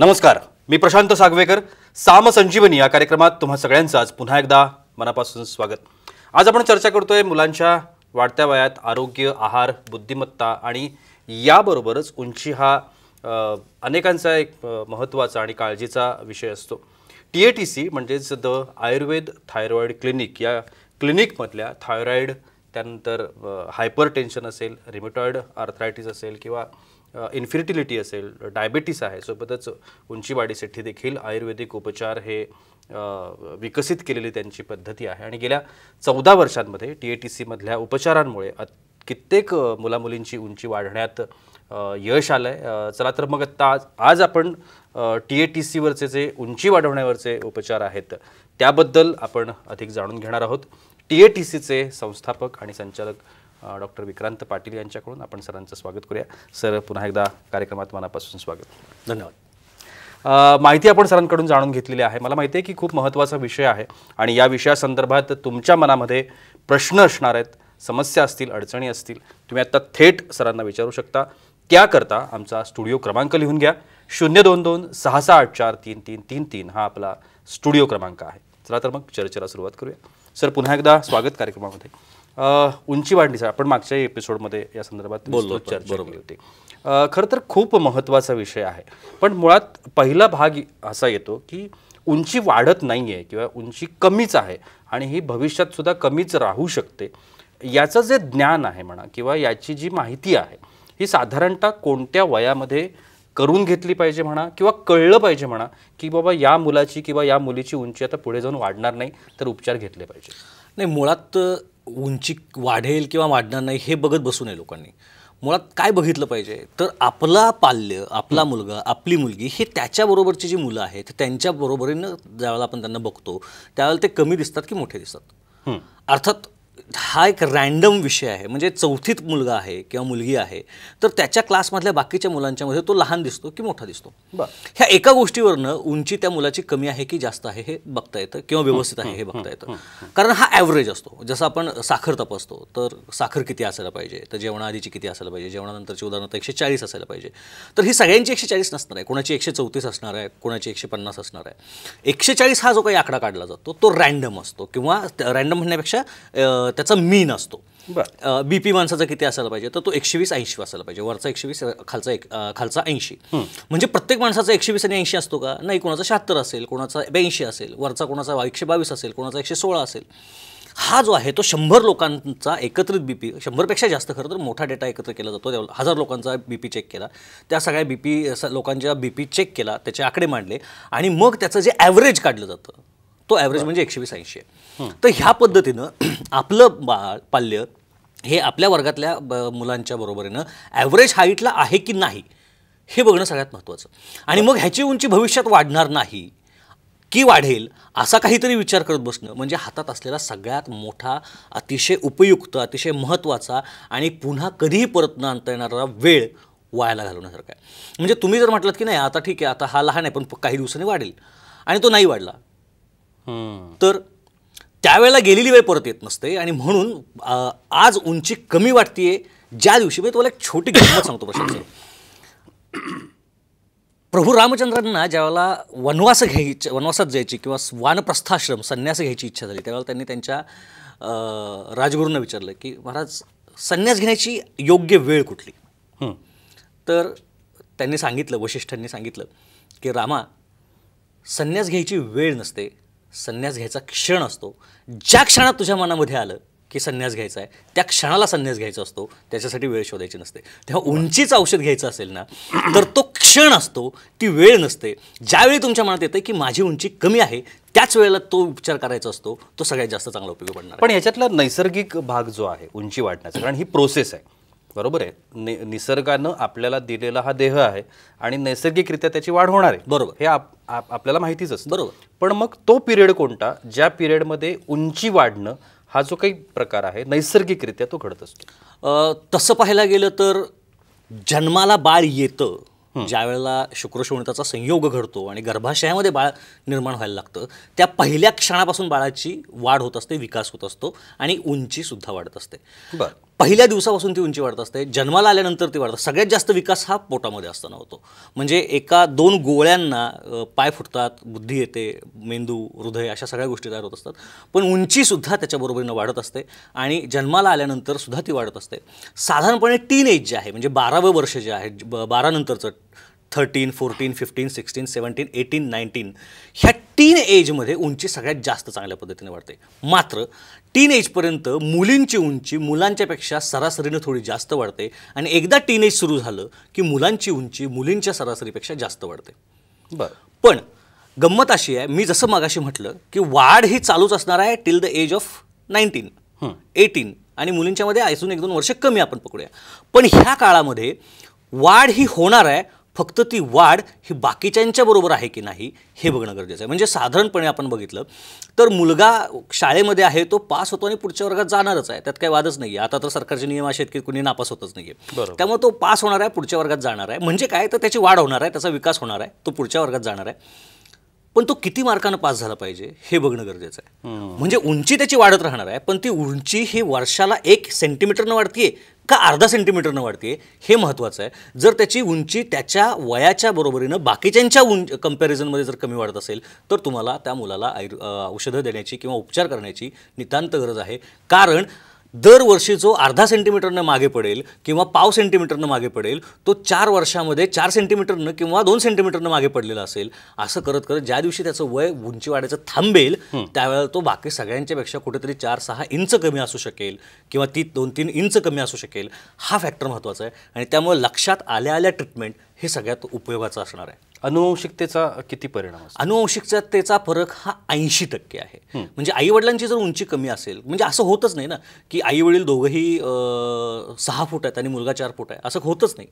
नमस्कार, मी प्रशांत सागवेकर. साम संजीवनी या कार्यक्रमात तुम्हा सगळ्यांचं आज पुन्हा एकदा मनापासून स्वागत. आज आपण चर्चा करतोय मुलांच्या वाढत्या वयात आरोग्य, आहार, बुद्धिमत्ता आणि याबरोबरच उंची हा अनेकांचा एक महत्त्वाचा आणि काळजीचा विषय असतो. TATC म्हणजेच द आयुर्वेद थायरॉईड क्लिनिक या क्लिनिकमधल्या थायरॉईड, त्यानंतर हायपरटेन्शन असेल, रिमेटॉइड आर्थरायटिस असेल किंवा इन्फर्टिलिटी असेल, डायबिटीस आहे, सोबतच उंची वाढीसाठी देखील आयुर्वेदिक उपचार हे विकसित केलेली त्यांची पद्धती आहे. आणि गेल्या 14 वर्षांमध्ये TATC मधल्या उपचारांमुळे कित्येक मुलामुलींची उंची वाढण्यात यश आलंय. चला तर मग आज आपण TATC वरचे जे उंची वाढवण्यावरचे उपचार आहेत त्याबद्दल आपण अधिक जाणून घेणार आहोत. TATCचे संस्थापक आणि संचालक डॉक्टर विक्रांत पाटील यांच्याकडून आपण सरांचं स्वागत करूया. सर, पुन्हा एकदा कार्यक्रमात मनापासून स्वागत. धन्यवाद. माहिती आपण सरांकडून जाणून घेतलेली आहे. मला माहिती आहे की खूप महत्त्वाचा विषय आहे आणि या विषयासंदर्भात तुमच्या मनामध्ये प्रश्न असणार आहेत, समस्या असतील, अडचणी असतील, तुम्ही आता थेट सरांना विचारू शकता. त्याकरता आमचा स्टुडिओ क्रमांक लिहून घ्या. 022-668-4333 हा आपला स्टुडिओ क्रमांक आहे. चला तर मग चर्चेला सुरुवात करूया. सर, पुन्हा एकदा स्वागत कार्यक्रमामध्ये. उंची वाढीचा आपण मागच्या एपिसोडमध्ये या संदर्भात चर्चा केली होती. खरं तर खूप महत्त्वाचा विषय आहे, पण मुळात पहिला भाग असा येतो की उंची वाढत नाही आहे किंवा उंची कमीच आहे आणि ही भविष्यात सुद्धा कमीच राहू शकते. याचं जे ज्ञान आहे म्हणा किंवा याची जी माहिती आहे ही साधारणतः कोणत्या वयामध्ये करून घेतली पाहिजे म्हणा किंवा कळलं पाहिजे म्हणा की बाबा या मुलाची किंवा या मुलीची उंची आता पुढे जाऊन वाढणार नाही तर उपचार घेतले पाहिजे? नाही, मुळात उंची वाढेल किंवा वाढणार नाही हे बघत बसू नये लोकांनी. मुळात काय बघितलं पाहिजे तर आपला पाल्य, आपला मुलगा, आपली मुलगी हे त्याच्याबरोबरची जी मुलं आहेत त्यांच्या बरोबरीनं ज्यावेळेला आपण त्यांना बघतो त्यावेळेला ते कमी दिसतात की मोठे दिसतात. अर्थात हा एक रँडम विषय आहे. म्हणजे 4थीत मुलगा आहे किंवा मुलगी आहे तर त्याच्या क्लासमधल्या बाकीच्या मुलांच्यामध्ये तो लहान दिसतो की मोठा दिसतो. ह्या एका गोष्टीवरनं उंची त्या मुलाची कमी आहे की जास्त आहे हे बघता येतं किंवा व्यवस्थित आहे हे बघता येतं. कारण हा ॲव्हरेज असतो. जसं आपण साखर तपासतो तर साखर किती असायला पाहिजे, तर जेवणाआधीची किती असायला पाहिजे, जेवणानंतरची उदाहरणार्थ 140 असायला पाहिजे. तर ही सगळ्यांची 140 नसणार आहे, कोणाची 134 असणार आहे, कोणाची 150 असणार आहे. 140 हा जो काही आकडा काढला जातो तो रँडम असतो किंवा रँडम म्हणण्यापेक्षा त्याचा मीन असतो. BP माणसाचा किती असायला पाहिजे तर तो 120-80 असायला पाहिजे. वरचा 120, खालचा 80. म्हणजे प्रत्येक माणसाचा 120 आणि 80 असतो का? नाही. कोणाचा 76 असेल, कोणाचा 82 असेल, वरचा कोणाचा 122 असेल, कोणाचा 116 असेल. हा जो आहे तो 100 लोकांचा एकत्रित BP, 100पेक्षा जास्त खरं तर मोठा डेटा एकत्र केला जातो. 1000 लोकांचा BP चेक केला, त्या सगळ्या लोकांच्या BP चेक केला, त्याचे आकडे मांडले आणि मग त्याचं जे ॲव्हरेज काढलं जातं तो ॲव्हरेज म्हणजे 120-80 आहे. तर ह्या पद्धतीनं आपलं पाल्य हे आपल्या वर्गातल्या मुलांच्या बरोबरीनं ॲव्हरेज हाईटला आहे की नाही हे बघणं सगळ्यात महत्त्वाचं. आणि मग ह्याची उंची भविष्यात वाढणार नाही की वाढेल असा काहीतरी विचार करत बसणं म्हणजे हातात असलेला सगळ्यात मोठा, अतिशय उपयुक्त, अतिशय महत्त्वाचा आणि पुन्हा कधीही परत न आणता येणारा वेळ वायाला घालवण्यासारखा आहे. म्हणजे तुम्ही जर म्हटलं की नाही आता ठीक आहे, आता हा लहान आहे पण काही दिवसांनी वाढेल आणि तो नाही वाढला तर त्यावेळेला गेलेली वेळ परत येत नसते. आणि म्हणून आज उंची कमी वाटतेय ज्या दिवशी. मी तुम्हाला एक छोटी गंमत सांगतो प्रशांत. प्रभू रामचंद्रांना ज्यावेळेला वनवासात जायची किंवा वानप्रस्थाश्रम संन्यास घ्यायची इच्छा झाली त्यावेळेला त्यांनी त्यांच्या राजगुरूंना विचारलं की महाराज संन्यास घेण्याची योग्य वेळ कुठली? तर त्यांनी सांगितलं, वशिष्ठांनी सांगितलं की रामा, संन्यास घ्यायची वेळ नसते, संन्यास घ्यायचा क्षण असतो. ज्या क्षणात तुझ्या मनामध्ये आलं की संन्यास घ्यायचा आहे त्या क्षणाला संन्यास घ्यायचा असतो, त्याच्यासाठी वेळ शोधायची नसते. तेव्हा उंचीचं औषध घ्यायचं असेल ना तर तो क्षण असतो, ती वेळ नसते. ज्यावेळी तुमच्या मनात येतं की माझी उंची कमी आहे त्याच वेळेला तो उपचार करायचा असतो, तो सगळ्यात जास्त चांगला उपयोग पडणार. पण याच्यातला नैसर्गिक भाग जो आहे उंची वाढण्याचा, कारण ही प्रोसेस आहे, बरोबर आहे, निसर्गानं आपल्याला दिलेला हा देह आहे आणि नैसर्गिकरित्या त्याची वाढ होणार आहे, बरोबर, हे आपल्याला माहितीच असतं, बरोबर. पण मग तो पिरियड कोणता ज्या पिरियडमध्ये उंची वाढणं हा जो काही प्रकार आहे नैसर्गिकरित्या तो घडत असतो? तसं पाहायला गेलं तर जन्माला बाळ येतं ज्या वेळेला शुक्रशोणिताचा संयोग घडतो आणि गर्भाशयामध्ये बाळ निर्माण व्हायला लागतं त्या पहिल्या क्षणापासून बाळाची वाढ होत असते, विकास होत असतो आणि उंची सुद्धा वाढत असते. पहिल्या दिवसापासून ती उंची वाढत असते, जन्माला आल्यानंतर ती वाढतं. सगळ्यात जास्त विकास हा पोटामध्ये असताना होतो. म्हणजे एका 2 गोळ्यांना पाय फुटतात, बुद्धी येते, मेंदू, हृदय अशा सगळ्या गोष्टी तयार होत असतात. पण उंचीसुद्धा त्याच्याबरोबरीनं वाढत असते आणि जन्माला आल्यानंतर सुद्धा ती वाढत असते. साधारणपणे टीनएज जे आहे म्हणजे 12वं वर्ष जे आहे, 12 नंतरचं 13, 14, 15, 16, 17, 18, 19 ह्या टीन एजमध्ये उंची सगळ्यात जास्त चांगल्या पद्धतीने वाढते. मात्र टीन एजपर्यंत मुलींची उंची मुलांच्यापेक्षा सरासरीनं थोडी जास्त वाढते आणि एकदा टीन एज सुरू झालं की मुलांची उंची मुलींच्या सरासरीपेक्षा जास्त वाढते. बरं. पण गंमत अशी आहे, मी जसं मागाशी म्हटलं की वाढ ही चालूच असणार आहे टिल द एज ऑफ 19, 18 आणि मुलींच्यामध्ये अजून 1-2 वर्ष कमी आपण पकडूया. पण ह्या काळामध्ये वाढ ही होणार आहे, फक्त ती वाढ ही बाकीच्यांच्या बरोबर आहे की नाही हे बघणं गरजेचं आहे. म्हणजे साधारणपणे आपण बघितलं तर मुलगा शाळेमध्ये आहे, तो पास होतो आणि पुढच्या वर्गात जाणारच आहे, त्यात काही वादच नाही आहे. आता तर सरकारचे नियम असे आहेत की कुणी नापास होतच नाही आहे. त्यामुळे तो पास होणार आहे, पुढच्या वर्गात जाणार आहे. म्हणजे काय, तर त्याची वाढ होणार आहे, त्याचा विकास होणार आहे, तो पुढच्या वर्गात जाणार आहे. पण तो किती मार्कानं पास झाला पाहिजे हे बघणं गरजेचं आहे. म्हणजे उंची त्याची वाढत राहणार आहे, पण ती उंची ही वर्षाला 1 सेंटीमीटरनं वाढतीये का अर्धा सेंटीमीटरनं वाढते हे महत्त्वाचं आहे. जर त्याची उंची त्याच्या वयाच्या बरोबरीनं बाकीच्यांच्या कंपॅरिझनमध्ये जर कमी वाढत असेल तर तुम्हाला त्या मुलाला औषधं देण्याची किंवा उपचार करण्याची नितांत गरज आहे. कारण दरवर्षी जो अर्धा सेंटीमीटरनं मागे पडेल किंवा पाव सेंटीमीटरनं मागे पडेल, तो 4 वर्षामध्ये 4 सेंटीमीटरनं किंवा 2 सेंटीमीटरनं मागे पडलेला असेल. असं करत करत ज्या दिवशी त्याचं वय उंची वाढायचं थांबेल त्यावेळेला तो बाकी सगळ्यांच्यापेक्षा कुठेतरी 4-6 इंच कमी असू शकेल किंवा ती 2-3 इंच कमी असू शकेल. हा फॅक्टर महत्त्वाचा आहे आणि त्यामुळे लक्षात आल्या आल्या ट्रीटमेंट हे सगळ्यात उपयोगाचं असणार आहे. अनुवंशिकतेचा किती परिणाम असतो? अनुवंशिकतेचा फरक हा 80% आहे. म्हणजे आईवडिलांची जर उंची कमी असेल, म्हणजे असं होतच नाही ना की आईवडील दोघंही 6 फूट आहेत आणि मुलगा 4 फूट आहे, असं होतच नाही.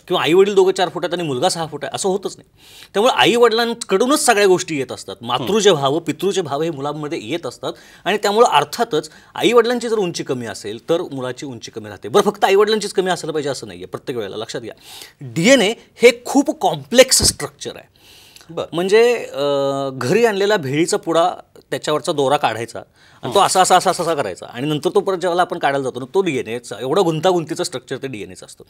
किंवा आईवडील दोघं 4 फूट आहेत आणि मुलगा 6 फूट आहे, असं होतच नाही. त्यामुळे आईवडिलांकडूनच सगळ्या गोष्टी येत असतात. मातृचे भाव, पितृचे भाव हे मुलांमध्ये येत असतात आणि त्यामुळं अर्थातच आईवडिलांची जर उंची कमी असेल तर मुलाची उंची कमी राहते. बरं, फक्त आईवडिलांचीच कमी असायला पाहिजे असं नाही आहे. प्रत्येक वेळेला लक्षात घ्या, DNA हे खूप कॉम्प्लेक्स स्ट्रक्चर आहे. म्हणजे घरी आणलेला भेळीचा पुडा, त्याच्यावरचा दोरा काढायचा आणि तो असा असा असा असा करायचा आणि नंतर तो परत जेव्हा आपण काढायला जातो ना, तो DNAचा एवढं गुंतागुंतीचं स्ट्रक्चर ते DNAचं असतं.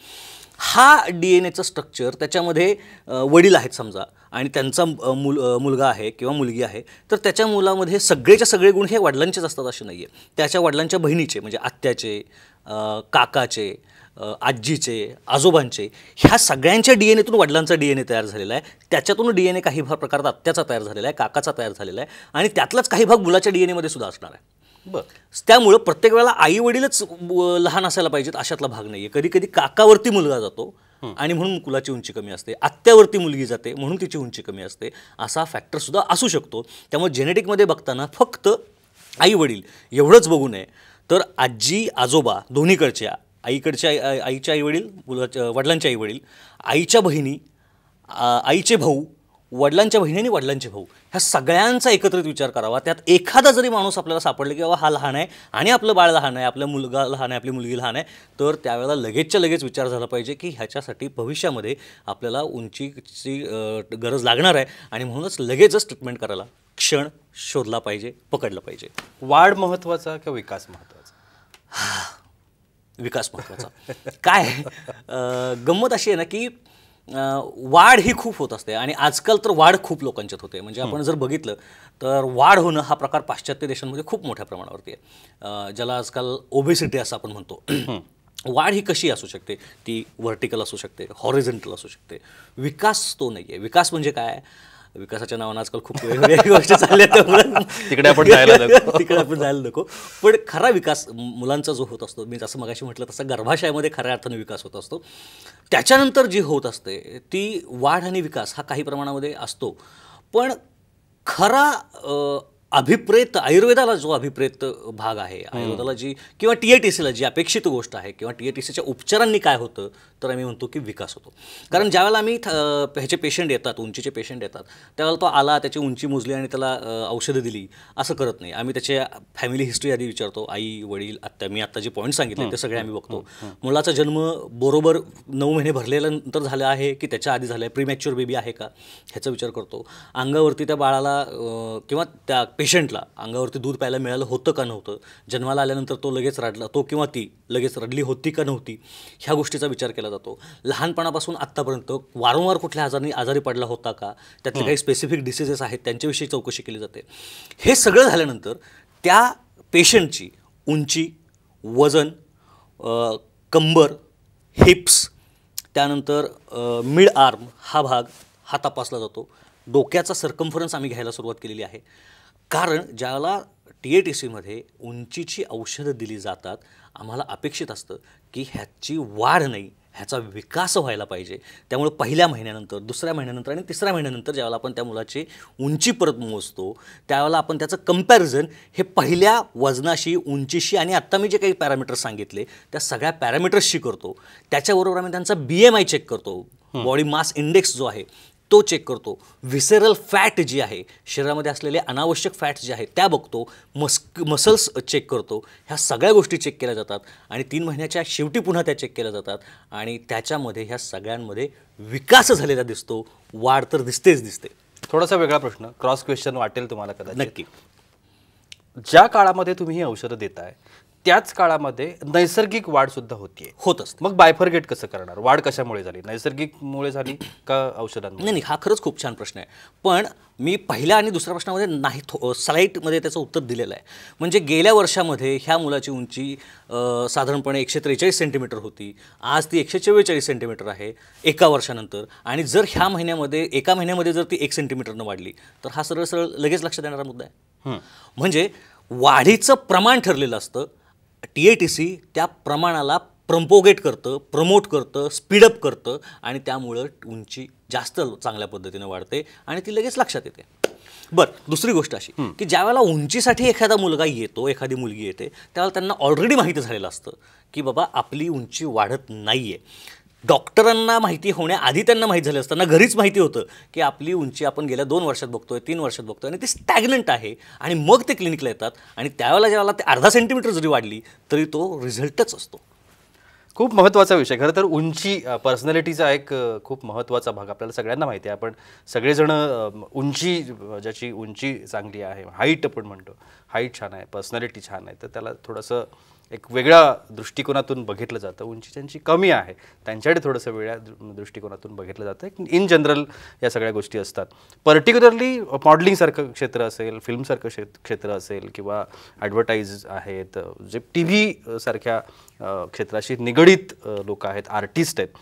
हा DNAचं स्ट्रक्चर त्याच्यामध्ये वडील आहेत समजा आणि त्यांचा मुलगा आहे किंवा मुलगी आहे, तर त्याच्या मुलामध्ये सगळेच्या सगळे गुण हे वडिलांचेच असतात असे नाही आहे. त्याच्या वडिलांच्या बहिणीचे म्हणजे आत्याचे, काकाचे, आजीचे, आजोबांचे, ह्या सगळ्यांच्या DNAतून वडिलांचा DNA तयार झालेला आहे. त्याच्यातून DNA काही भाग प्रकारात आत्याचा तयार झालेला आहे, काकाचा तयार झालेला आहे आणि त्यातलाच काही भाग मुलाच्या DNAमध्ये सुद्धा असणार आहे. त्यामुळं प्रत्येक वेळेला आई वडीलच लहान असायला पाहिजेत अशातला भाग नाही आहे. कधी कधी काकावरती मुलगा जातो आणि म्हणून मुलाची उंची कमी असते, आत्यावरती मुलगी जाते म्हणून तिची उंची कमी असते, असा फॅक्टरसुद्धा असू शकतो. त्यामुळे जेनेटिकमध्ये बघताना फक्त आई वडील एवढंच बघू नये, तर आजी आजोबा दोन्हीकडच्या, आईकडच्या आईचे आईवडील, वडिलांचे आईवडील, आईच्या बहिणी, आईचे भाऊ, वडिलांच्या बहिणी आणि वडिलांचे भाऊ, ह्या सगळ्यांचा एकत्रित विचार करावा. त्यात एखादा जरी माणूस आपल्याला सापडला की बाबा हा लहान आहे आणि आपलं बाळ लहान आहे, आपला मुलगा लहान आहे, आपली मुलगी लहान आहे, तर त्यावेळेला लगेचच्या लगेच विचार झाला पाहिजे की ह्याच्यासाठी भविष्यामध्ये आपल्याला उंचीची गरज लागणार आहे आणि म्हणूनच लगेचच ट्रीटमेंट करायला क्षण शोधला पाहिजे, पकडला पाहिजे. वाढ महत्त्वाचा किंवा विकास महत्त्वाचा? विकास महत्त्वाचा. काय गंमत अशी आहे ना की वाढ ही खूप होत असते आणि आजकाल तर वाढ खूप लोकांच्यात होते. म्हणजे आपण जर बघितलं तर वाढ होणं हा प्रकार पाश्चात्य देशांमध्ये खूप मोठ्या प्रमाणावरती आहे, ज्याला आजकाल ओबेसिटी असं आपण म्हणतो. वाढ ही कशी असू शकते, ती व्हर्टिकल असू शकते, हॉरिझॉन्टल असू शकते. विकास तो नाही आहे. विकास म्हणजे काय, विकासाच्या नावानं आजकाल खूप वेगवेगळ्या गोष्टी चालल्या, त्यामुळे तिकडे आपण जायला नको. पण खरा विकास मुलांचा जो होत असतो, मी जसं मगाशी म्हटलं तसं गर्भाशयामध्ये खऱ्या अर्थाने विकास होत असतो. त्याच्यानंतर जी होत असते ती वाढ आणि विकास हा काही प्रमाणामध्ये असतो. पण खरा अभिप्रेत, आयुर्वेदाला जो अभिप्रेत भाग आहे, आयुर्वेदाला जी किंवा TATCला जी अपेक्षित गोष्ट आहे किंवा TATCच्या उपचारांनी काय होतं, तर आम्ही म्हणतो की विकास होतो. कारण ज्यावेळेला आम्ही ह्याचे पेशंट येतात, उंचीचे पेशंट येतात, त्यावेळेला तो आला, त्याची उंची मोजली आणि त्याला औषधं दिली असं करत नाही. आम्ही त्याच्या फॅमिली हिस्ट्री आधी विचारतो, आई वडील आत्या, मी आत्ता जे पॉईंट सांगितले ते सगळे आम्ही बघतो. मुलाचा जन्म बरोबर 9 महिने भरलेल्यानंतर झाला आहे की त्याच्या आधी झाला आहे, प्रीमॅच्युअर बेबी आहे का ह्याचा विचार करतो. अंगावरती त्या बाळाला किंवा त्या पेशंटला अंगावरती दूध प्यायला मिळालं होतं का नव्हतं, जन्माला आल्यानंतर तो लगेच रडला, तो किंवा ती लगेच रडली होती का नव्हती, ह्या गोष्टीचा विचार केला जातो. लहानपणापासून आत्तापर्यंत वारंवार कुठल्या आजारी पडला होता का, त्यातले काही स्पेसिफिक डिसीजेस आहेत त्यांच्याविषयी चौकशी केली जाते. हे सगळं झाल्यानंतर त्या पेशंटची उंची, वजन, कंबर, हिप्स, त्यानंतर मिड आर्म हा भाग हा तपासला जातो. डोक्याचा सर्कम्फरन्स आम्ही घ्यायला सुरुवात केलेली आहे, कारण ज्याला TATCमध्ये उंचीची औषधं दिली जातात, आम्हाला अपेक्षित असतं की ह्याची वाढ नाही, ह्याचा विकास व्हायला पाहिजे. त्यामुळे पहिल्या महिन्यानंतर, दुसऱ्या महिन्यानंतर आणि तिसऱ्या महिन्यानंतर ज्यावेळेला आपण त्या मुलाची उंची परत मोजतो, त्यावेळेला आपण त्याचं कंपॅरिझन हे पहिल्या वजनाशी, उंचीशी आणि आत्ता मी जे काही पॅरामीटर्स सांगितले त्या सगळ्या पॅरामीटर्सशी करतो. त्याच्याबरोबर आम्ही त्यांचा BMI चेक करतो, बॉडी मास इंडेक्स जो आहे तो चेक करतो, व्हिसेरल फॅट जी आहे, शरीरामध्ये असलेले अनावश्यक फॅट्स जे आहेत त्या बघतो, मसल्स चेक करतो. ह्या सगळ्या गोष्टी चेक केल्या जातात आणि 3 महिन्याच्या शेवटी पुन्हा त्या चेक केल्या जातात आणि त्याच्यामध्ये ह्या सगळ्यांमध्ये विकास झालेला दिसतो, वाढ तर दिसतेच दिसते. थोडासा वेगळा प्रश्न, क्रॉस क्वेश्चन वाटेल तुम्हाला कदाचित. नक्की. ज्या काळामध्ये तुम्ही ही औषधं देताय त्याच काळामध्ये नैसर्गिक वाढ सुद्धा होतीये, होत असते. मग बायफर्गेट कसं करणार? वाढ कशामुळे झाली, नैसर्गिकमुळे झाली का औषधांमुळे? नाही, हा खरंच खूप छान प्रश्न आहे. पण मी पहिल्या आणि दुसऱ्या प्रश्नामध्ये नाही स्लाईटमध्ये त्याचं उत्तर दिलेलं आहे. म्हणजे गेल्या वर्षामध्ये ह्या मुलाची उंची साधारणपणे 143 सेंटीमीटर होती, आज ती 144 सेंटीमीटर आहे एका वर्षानंतर. आणि जर ह्या महिन्यामध्ये एका महिन्यामध्ये जर ती 1 सेंटीमीटरनं वाढली तर हा सरळ सरळ लगेच लक्षात येणारा मुद्दा आहे. म्हणजे वाढीचं प्रमाण ठरलेलं असतं, TATC त्या प्रमाणाला प्रम्पोगेट करतं, प्रमोट करतं, स्पीडअप करतं आणि त्यामुळं उंची जास्त चांगल्या पद्धतीने वाढते आणि ती लगेच लक्षात येते. बरं, दुसरी गोष्ट अशी की ज्यावेळेला उंचीसाठी एखादा मुलगा येतो, एखादी मुलगी येते, त्यावेळेला त्यांना ऑलरेडी माहिती झालेलं असतं की बाबा आपली उंची वाढत नाही आहे. डॉक्टरांना माहिती होण्याआधी त्यांना माहीत झालं असताना घरीच माहिती होतं की आपली उंची आपण गेल्या 2 वर्षात बघतोय, 3 वर्षात बघतोय आणि ती स्टॅग्नंट आहे. आणि मग ते क्लिनिकला येतात आणि त्यावेळेला ज्यावेळेला ते अर्धा सेंटीमीटर जरी वाढली तरी तो रिझल्टच असतो. खूप महत्त्वाचा विषय. खरं तर उंची पर्सनॅलिटीचा एक खूप महत्त्वाचा भाग आपल्याला सगळ्यांना माहिती आहे. आपण सगळेजण उंची, ज्याची उंची चांगली आहे, हाईट आपण म्हणतो, हाईट छान आहे, पर्सनॅलिटी छान आहे, तर त्याला थोडंसं एक वेगळ्या दृष्टिकोनातून बघितलं जातं. उंची ज्यांची कमी आहे त्यांच्याकडे थोडंसं वेगळ्या दृष्टिकोनातून बघितलं जातं. इन जनरल या सगळ्या गोष्टी असतात. पर्टिक्युलरली मॉडेलिंगसारखं क्षेत्र असेल, फिल्मसारखं क्षेत्र असेल किंवा ॲडव्हर्टाईज आहेत, जे TV सारख्या क्षेत्राशी निगडीत लोक आहेत, आर्टिस्ट आहेत,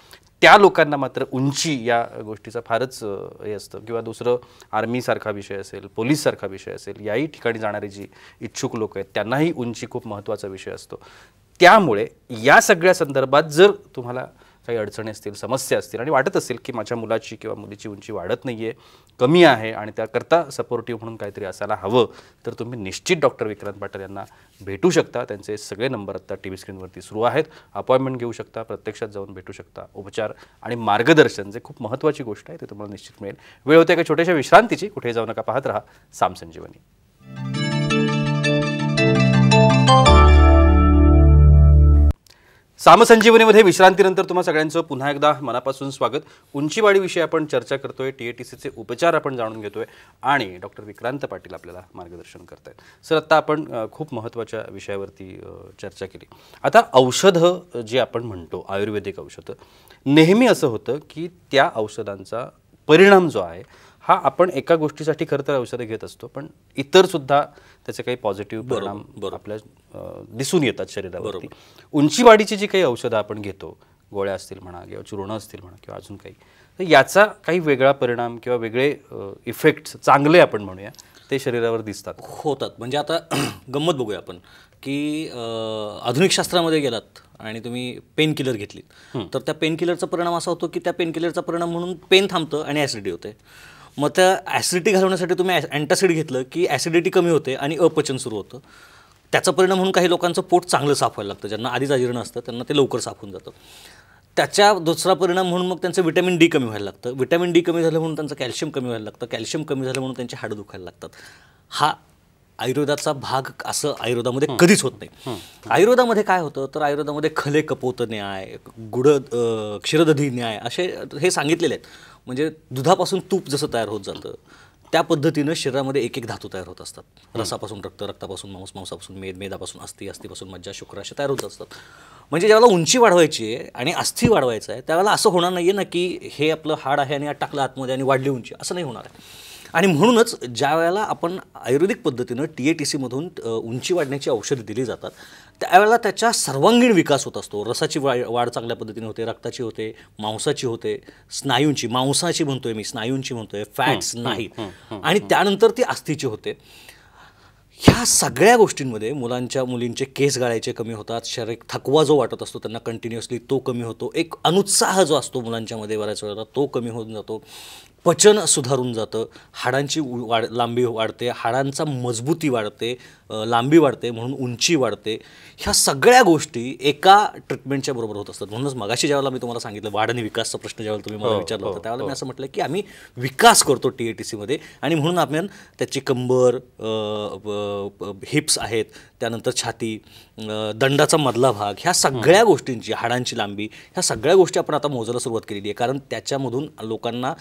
त्या लोकांना मात्र उंची या गोष्टीचा फारच हे असतं. किंवा दुसरं आर्मीसारखा विषय असेल, पोलीससारखा विषय असेल, याही ठिकाणी जाणारी जी इच्छुक लोक आहेत त्यांनाही उंची खूप महत्त्वाचा विषय असतो. त्यामुळे या सगळ्या संदर्भात जर तुम्हाला काही अडचणी असतील, समस्या असतील आणि वाटत असेल की माझ्या मुलाची किंवा मुलीची उंची वाढत नाही आहे, कमी आहे आणि त्याकरता सपोर्टिव्ह म्हणून काहीतरी असायला हवं, तर तुम्ही निश्चित डॉक्टर विक्रांत पाटील यांना भेटू शकता. त्यांचे सगळे नंबर आत्ता TV स्क्रीनवरती सुरू आहेत. अपॉइंटमेंट घेऊ शकता, प्रत्यक्षात जाऊन भेटू शकता. उपचार आणि मार्गदर्शन जे खूप महत्त्वाची गोष्ट आहे ते तुम्हाला निश्चित मिळेल. वेळ होते एका छोट्याशा विश्रांतीची. कुठे जाऊ नका, पाहत राहा साम संजीवनी. सामसंजीवनीमध्ये विश्रांतीनंतर तुम्हा सगळ्यांचं पुन्हा एकदा मनापासून स्वागत. उंचीवाढीविषयी आपण चर्चा करतोय, TATCचे उपचार आपण जाणून घेतोय आणि डॉक्टर विक्रांत पाटील आपल्याला मार्गदर्शन करत आहेत. सर, आत्ता आपण खूप महत्त्वाच्या विषयावरती चर्चा केली. आता औषधं जे आपण म्हणतो, आयुर्वेदिक औषधं, नेहमी असं होतं की त्या औषधांचा परिणाम जो आहे हा आपण एका गोष्टीसाठी खरं तर औषधं घेत असतो, पण इतरसुद्धा त्याचे काही पॉझिटिव्ह परिणाम आपल्या दिसून येतात शरीरावरती. उंचीवाढीची जी काही औषधं आपण घेतो, गोळ्या असतील म्हणा किंवा चूर्ण असतील म्हणा किंवा अजून काही, तर याचा काही वेगळा परिणाम किंवा वेगळे इफेक्ट्स, चांगले आपण म्हणूया, ते शरीरावर दिसतात, होतात. म्हणजे आता गंमत बघूया आपण की आधुनिक शास्त्रामध्ये गेलात आणि तुम्ही पेन किलर घेतलीत तर त्या पेन किलरचा परिणाम असा होतो की त्या पेन किलरचा परिणाम म्हणून पेन थांबतं आणि ॲसिडिटी होते. मग त्या ॲसिडिटी घालवण्यासाठी तुम्ही अँटासिड घेतलं की ॲसिडिटी कमी होते आणि अपचन सुरू होतं. त्याचा परिणाम म्हणून काही लोकांचं पोट चांगलं साफ व्हायला लागतं, ज्यांना आधीच अजीर्ण असतं त्यांना ते लवकर साफ होऊन जातं. त्याच्या दुसरा परिणाम म्हणून मग त्यांचं व्हिटॅमिन D कमी व्हायला लागतं. व्हिटॅमिन D कमी झालं म्हणून त्यांचं कॅल्शियम कमी व्हायला लागतं. कॅल्शियम कमी झालं म्हणून त्यांची हाडं दुखायला लागतात. हा आयुर्वेदाचा भाग असं आयुर्वेदामध्ये कधीच होत नाही. आयुर्वेदामध्ये काय होतं तर आयुर्वेदामध्ये खले कपोत न्याय, क्षीरदधी न्याय असे हे सांगितलेले आहेत. म्हणजे दुधापासून तूप जसं तयार होत जातं त्या पद्धतीनं शरीरामध्ये एक एक धातू तयार होत असतात. रसापासून रक्त, रक्तापासून मांस, मांसापासून मेद, मेदापासून अस्थि, अस्थिपासून मज्जा, शुक्र असे तयार होत असतात. म्हणजे ज्यावेळेला उंची वाढवायची आहे आणि अस्थि वाढवायचं आहे त्यावेळेला असं होणार नाही आहे ना की हे आपलं हाड आहे आणि टाकलं आतमध्ये आणि वाढली उंची, असं नाही होणार आहे. आणि म्हणूनच ज्या वेळेला आपण आयुर्वेदिक पद्धतीनं TATCमधून उंची वाढण्याची औषधं दिली जातात त्यावेळेला त्याच्या सर्वांगीण विकास होत असतो. रसाची वाढ चांगल्या पद्धतीने होते, रक्ताची होते, मांसाची होते, स्नायूंची, मांसाची म्हणतोय मी, स्नायूंची म्हणतोय, फॅट्स नाहीत, आणि त्यानंतर ती अस्थिची होते. ह्या सगळ्या गोष्टींमध्ये मुलींचे केस गळायचे कमी होतात, शारीरिक थकवा जो वाटत असतो त्यांना कंटिन्युअसली तो कमी होतो, एक अनुत्साह जो असतो मुलांच्यामध्ये बऱ्याच वेळेला तो कमी होऊन जातो, पचन सुधारून जातं, हाडांची लांबी वाढते, हाडांचा मजबूती वाढते, लांबी वाढते, म्हणून उंची वाढते. ह्या सगळ्या गोष्टी एका ट्रीटमेंटच्या बरोबर होत असतात. म्हणूनच मगाशी ज्यावेळेला मी तुम्हाला सांगितलं वाढ आणि विकासचा प्रश्न ज्यावेळेला तुम्ही मला विचारला होता त्यावेळेला मी असं म्हटलं की आम्ही विकास करतो TATCमध्ये, आणि म्हणून आपण त्याची कंबर, हिप्स आहेत, त्यानंतर छाती, दंडाचा मधला भाग, ह्या सगळ्या गोष्टींची, हाडांची लांबी, ह्या सगळ्या गोष्टी आपण आता मोजायला सुरुवात केलेली आहे. कारण त्याच्यामधून लोकांना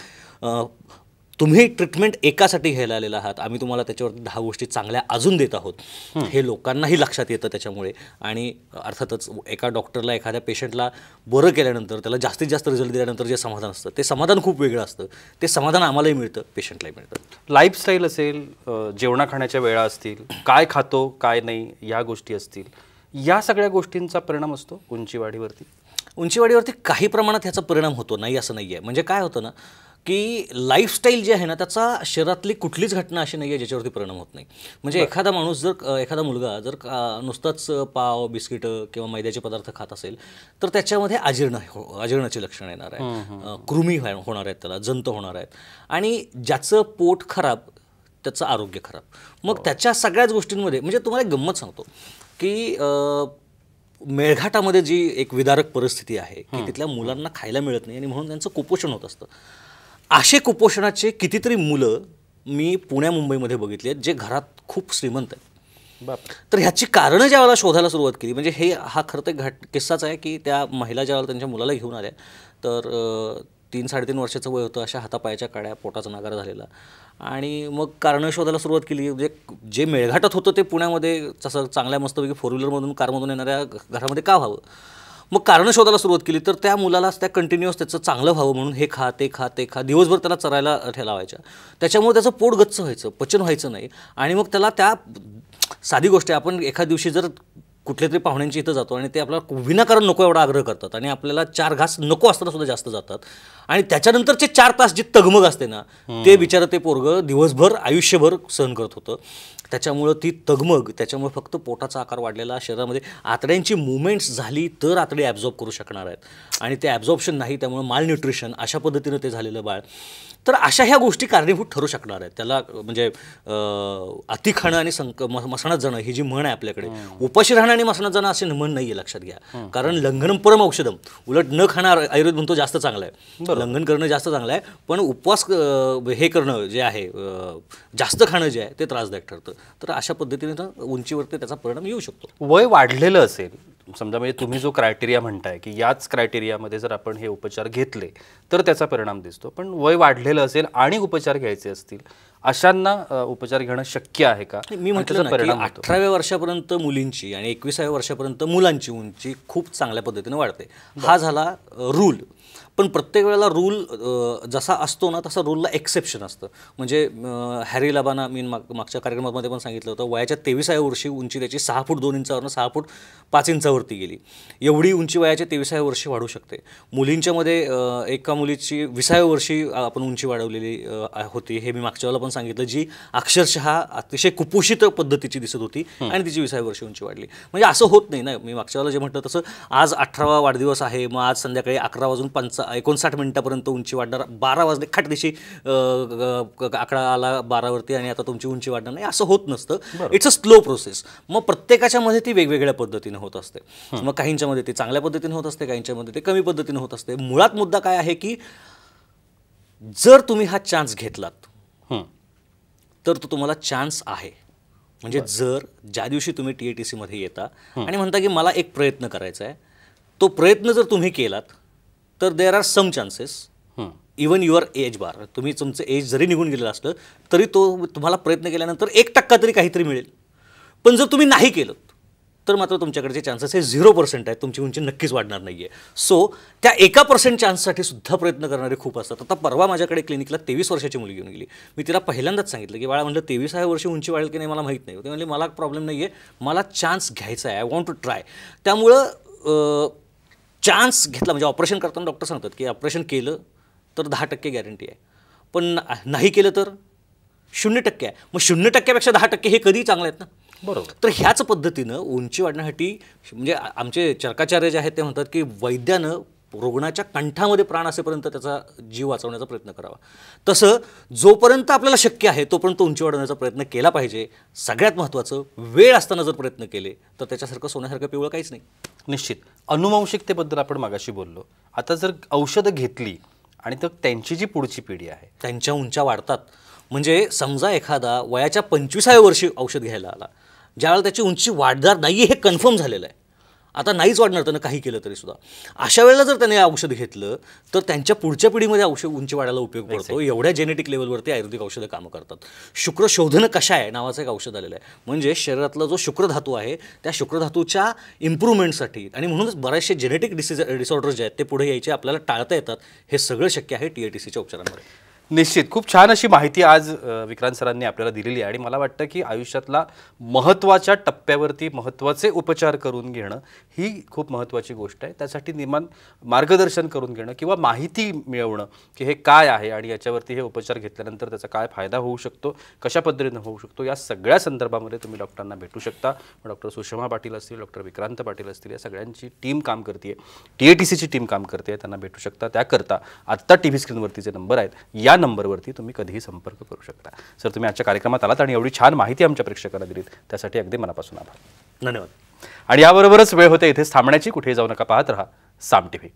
तुम्ही ट्रीटमेंट एकासाठी घ्यायला आलेला आहात, आम्ही तुम्हाला त्याच्यावरती 10 गोष्टी चांगल्या अजून देत आहोत, हे लोकांनाही लक्षात येतं त्याच्यामुळे. आणि अर्थातच एका डॉक्टरला एखाद्या पेशंटला बरं केल्यानंतर त्याला जास्तीत जास्त रिझल्ट दिल्यानंतर जे समाधान असतं ते समाधान खूप वेगळं असतं. ते समाधान आम्हालाही मिळतं, पेशंटलाही मिळतं. लाईफस्टाईल असेल, जेवणा खाण्याच्या वेळा असतील, काय खातो काय नाही ह्या गोष्टी असतील, या सगळ्या गोष्टींचा परिणाम असतो उंचीवाढीवरती. उंचीवाढीवरती काही प्रमाणात ह्याचा परिणाम होतो, नाही असं नाही आहे. म्हणजे काय होतं ना की लाईफस्टाईल जी आहे ना त्याचा शरीरातली कुठलीच घटना अशी नाही आहे ज्याच्यावरती परिणाम होत नाही. म्हणजे एखादा माणूस जर, एखादा मुलगा जर नुसताच पाव, बिस्किटं किंवा मैद्याचे पदार्थ खात असेल तर त्याच्यामध्ये अजीर्णाची लक्षणं येणार आहे, कृमी होणार आहेत, त्याला जंत होणार आहेत, आणि ज्याचं पोट खराब त्याचं आरोग्य खराब. मग त्याच्या सगळ्याच गोष्टींमध्ये म्हणजे तुम्हाला एक गंमत सांगतो की मेळघाटामध्ये जी एक विदारक परिस्थिती आहे की तिथल्या मुलांना खायला मिळत नाही आणि म्हणून त्यांचं कुपोषण होत असतं. असे कुपोषणाचे कितीतरी मुलं मी पुण्या मुंबईमध्ये बघितली आहेत जे घरात खूप श्रीमंत आहेत. तर ह्याची कारणं ज्यावेळेला शोधायला सुरुवात केली, म्हणजे हा खरं तर किस्साच आहे की त्या महिला ज्यावेळेला त्यांच्या मुलाला घेऊन आल्या तर 3-3.5 वर्षाचं वय होतं, अशा हातापायाच्या काड्या, पोटाचा नगारा झालेला, आणि मग कारणं शोधायला सुरुवात केली. म्हणजे जे मेळघाटात होतं ते पुण्यामध्ये तसं चांगल्या मस्तपैकी 4 व्हीलरमधून, कारमधून येणाऱ्या घरामध्ये का व्हावं. मग कारणं शोधायला सुरुवात केली तर त्या मुलालाच त्या कंटिन्युअस त्याचं चांगलं व्हावं म्हणून हे खा ते खा ते खा, दिवसभर त्याला चरायला ठेलावायच्या. त्याच्यामुळे त्याचं पोट गच्च व्हायचं, पचन व्हायचं नाही, आणि मग त्याला त्या साधी गोष्ट आहे, आपण एखाद्या दिवशी जर कुठल्या तरी पाहुण्यांची इथं जातो आणि ते आपल्याला विनाकारण नको एवढा आग्रह करतात आणि आपल्याला 4 घास नको असताना सुद्धा जास्त जातात, आणि त्याच्यानंतरचे 4 तास जी तगमग असते ना ते बिचारं ते पोरगं दिवसभर आयुष्यभर सहन करत होतं. त्याच्यामुळं ती तगमग, त्याच्यामुळे फक्त पोटाचा आकार वाढलेला, शरीरामध्ये आतड्यांची मुवमेंट्स झाली तर आतडे ॲब्झॉर्ब करू शकणार आहेत, आणि ते ॲब्झॉर्प्शन नाही, त्यामुळे माल न्यूट्रिशन अशा पद्धतीनं ते झालेलं बाळ. तर अशा ह्या गोष्टी कारणीभूत ठरू शकणार आहेत. त्याला म्हणजे अति खाणं आणि मसणात जाणं ही जी म्हण आहे आपल्याकडे, उपाशी राहणं आणि मसणात जाणं असे म्हण नाही आहे, लक्षात घ्या. कारण लंघनम परम औषधम, उलट न खाणं आयुर्वेद म्हणतो जास्त चांगलं आहे, लंघन करणं जास्त चांगलं आहे, पण उपवास हे करणं जे आहे, जास्त खाणं जे आहे ते त्रासदायक ठरतं. तर अशा पद्धतीने उंचीवरती त्याचा परिणाम येऊ शकतो. वय वाढलेलं असेल समजा, म्हणजे तुम्ही जो क्रायटेरिया म्हणताय की याच क्रायटेरियामध्ये जर आपण हे उपचार घेतले तर त्याचा परिणाम दिसतो, पण वय वाढलेलं असेल आणि उपचार घ्यायचे असतील अशांना उपचार घेणं शक्य आहे का? मी म्हटलं ना की 18व्या वर्षापर्यंत मुलींची आणि 21व्या वर्षापर्यंत मुलांची उंची खूप चांगल्या पद्धतीने वाढते. हा झाला रूल. पण प्रत्येक वेळेला रूल जसा असतो ना तसा रूलला एक्सेप्शन असतं. म्हणजे हॅरी लाबाना मी मागच्या कार्यक्रमामध्ये पण सांगितलं होतं, वयाच्या 23व्या वर्षी उंची त्याची 6 फूट 2 इंचावरून 6 फूट 5 इंचावरती गेली. एवढी उंची वयाच्या 23व्या वर्षी वाढू शकते. मुलींच्यामध्ये एका मुलीची 20व्या वर्षी आपण उंची वाढवलेली होती, हे मी मागच्या वेळेला पण सांगितलं, जी अक्षरशः अतिशय कुपोषित पद्धतीची दिसत होती आणि तिची 20व्या वर्षी उंची वाढली. म्हणजे असं होत नाही ना. मी मागच्या वेळेला जे म्हटलं तसं आज 18वा वाढदिवस आहे, मग आज संध्याकाळी 11:59 मिनिटापर्यंत उंची वाढणार, 12 वाजले खट दिवशी आकडा आला 12वरती आणि आता तुमची उंची वाढणार नाही, असं होत नसतं. It's a slow process. मग प्रत्येकाच्या मध्ये ती वेगवेगळ्या पद्धतीने होत असते. मग काहींच्या मध्ये ती चांगल्या पद्धतीने होत असते, काहींच्या मध्ये ते कमी पद्धतीने होत असते. मुळात मुद्दा काय आहे की जर तुम्ही हा चान्स घेतलात तर तो तुम्हाला चान्स आहे. म्हणजे जर ज्या दिवशी तुम्ही TATC मध्ये येता आणि म्हणता की मला एक प्रयत्न करायचा आहे, तो प्रयत्न जर तुम्ही केलात तर there are some chances even your age bar, तुम्ही तुमचं एज जरी निघून गेलेलं असलं तरी तो तुम्हाला प्रयत्न केल्यानंतर 1% तरी काहीतरी मिळेल. पण जर तुम्ही नाही केलं तर मात्र तुमच्याकडचे चान्सेस हे 0% आहेत, तुमची उंची नक्कीच वाढणार नाही आहे. सो त्या 1% चान्ससाठी सुद्धा प्रयत्न करणारे खूप असतात. आता परवा माझ्याकडे क्लिनिकला 23 वर्षाची मुलगी येऊन गेली. मी तिला पहिल्यांदाच सांगितलं की बाळा, म्हटलं 23व्या वर्षी उंची वाढेल की नाही मला माहीत नाही. ते म्हणजे मला प्रॉब्लेम नाही आहे, मला चान्स घ्यायचा आहे, आय वॉन्ट टू ट्राय. त्यामुळं चान्स घेतला म्हणजे ऑपरेशन करताना डॉक्टर सांगतात की ऑपरेशन केलं तर 10% गॅरंटी आहे, पण नाही केलं तर 0% आहे. मग 0%पेक्षा 10% हे कधीही चांगलं आहेत ना. बरोबर. तर ह्याच पद्धतीनं उंची वाढण्यासाठी म्हणजे आमचे चरकाचार्य जे आहेत ते म्हणतात की वैद्यानं रुग्णाच्या कंठामध्ये प्राण असेपर्यंत त्याचा जीव वाचवण्याचा प्रयत्न करावा. तसं जोपर्यंत आपल्याला शक्य आहे तोपर्यंत उंची वाढवण्याचा प्रयत्न केला पाहिजे. सगळ्यात महत्त्वाचं, वेळ असताना जर प्रयत्न केले तर त्याच्यासारखं सोन्यासारखं पिवळं काहीच नाही. निश्चित. अनुवांशिकतेबद्दल आपण मागाशी बोललो. आता जर औषधं घेतली आणि तर त्यांची जी पुढची पिढी आहे त्यांच्या उंच्या वाढतात. म्हणजे समजा एखादा वयाच्या 25व्या वर्षी औषध घ्यायला आला, ज्यावेळेला त्याची उंची वाढणार नाही हे कन्फर्म झालेलं आहे, आता नाहीच वाढणार त्यानं काही केलं तरीसुद्धा, अशा वेळेला जर त्याने औषध घेतलं तर त्यांच्या पुढच्या पिढीमध्ये उंची वाढायला उपयोग पडतो. एवढ्या जेनेटिक लेवलवरती आयुर्वेदिक औषधं कामं करतात. शुक्रशोधन कषाय नावाचं एक औषध आलेलं आहे. म्हणजे शरीरातला जो शुक्रधातू आहे त्या शुक्रधातूच्या इम्प्रूव्हमेंटसाठी आणि म्हणूनच बरेचसे जेनेटिक डिसऑर्डर्स जे आहेत ते पुढे यायचे आपल्याला टाळता येतात. हे सगळं शक्य आहे TATCच्या उपचारांमध्ये. निश्चित. खूप छान अशी माहिती आज विक्रांत सरांनी आपल्याला दिलेली आहे आणि मला वाटतं की आयुष्यातला महत्त्वाच्या टप्प्यावरती महत्त्वाचे उपचार करून घेणं ही खूप महत्त्वाची गोष्ट आहे. त्यासाठी निमान मार्गदर्शन करून घेणं किंवा माहिती मिळवणं की हे काय आहे आणि याच्यावरती हे उपचार घेतल्यानंतर त्याचा काय फायदा होऊ शकतो, कशा पद्धतीनं होऊ शकतो, या सगळ्या संदर्भामध्ये तुम्ही डॉक्टरांना भेटू शकता. डॉक्टर सुषमा पाटील असतील, डॉक्टर विक्रांत पाटील असतील, या सगळ्यांची टीम काम करते, TATCची टीम काम करते. त्यांना भेटू शकता. त्याकरता आत्ता TV स्क्रीनवरती जे नंबर आहेत या नंबरवरती तुम्ही कधीही संपर्क करू शकता. सर, तुम्ही आजच्या कार्यक्रमात आलात आणि एवढी छान माहिती आमच्या प्रेक्षकांना दिलीत त्यासाठी अगदी मनापासून आभार. धन्यवाद. आणि याबरोबरच वेळ होते इथेच थांबण्याची. कुठेही जाऊ नका, पाहत रहा साम TV.